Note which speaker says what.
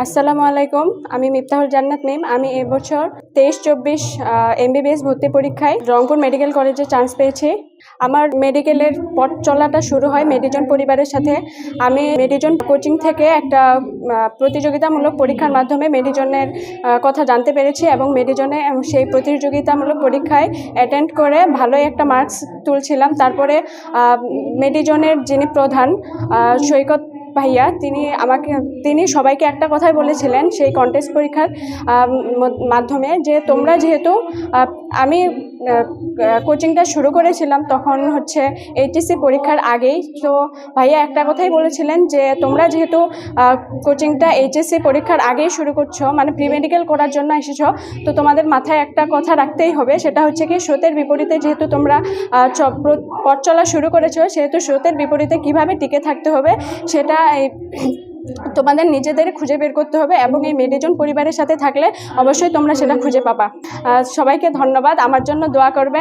Speaker 1: আসসালামু আলাইকুম। আমি মিফতাহুল জান্নাত মিম। আমি এবছর 23-24 MBBS ভর্তি পরীক্ষায় রংপুর মেডিকেল কলেজে চান্স পেয়েছি। আমার মেডিকেলের পথ চলাটা শুরু হয় মেডিজন পরিবারের সাথে। আমি মেডিজন কোচিং থেকে একটা প্রতিযোগিতামূলক পরীক্ষার মাধ্যমে মেডিজনের কথা জানতে পেরেছি এবং মেডিজনে সেই প্রতিযোগিতামূলক পরীক্ষায় অ্যাটেন্ড করে ভালোই একটা মার্কস তুলছিলাম। তারপরে মেডিজনের যিনি প্রধান সৈকত ভাইয়া, তিনি সবাইকে একটা কথাই বলেছিলেন সেই কন্টেস্ট পরীক্ষার মাধ্যমে, যে তোমরা যেহেতু আমি কোচিংটা শুরু করেছিলাম তখন হচ্ছে এইচএসসি পরীক্ষার আগেই, তো ভাইয়া একটা কথাই বলেছিলেন যে তোমরা যেহেতু কোচিংটা এইচএসসি পরীক্ষার আগেই শুরু করছো, মানে প্রি মেডিকেল করার জন্য এসেছো, তো তোমাদের মাথায় একটা কথা রাখতেই হবে, সেটা হচ্ছে কি স্রোতের বিপরীতে যেহেতু তোমরা পথ চলা শুরু করেছো, সেহেতু স্রোতের বিপরীতে কিভাবে টিকে থাকতে হবে সেটা তোমাদের নিজেদের খুঁজে বের করতে হবে এবং এই মেডিজন পরিবারের সাথে থাকলে অবশ্যই তোমরা সেটা খুঁজে পাবা। সবাইকে ধন্যবাদ, আমার জন্য দোয়া করবেন।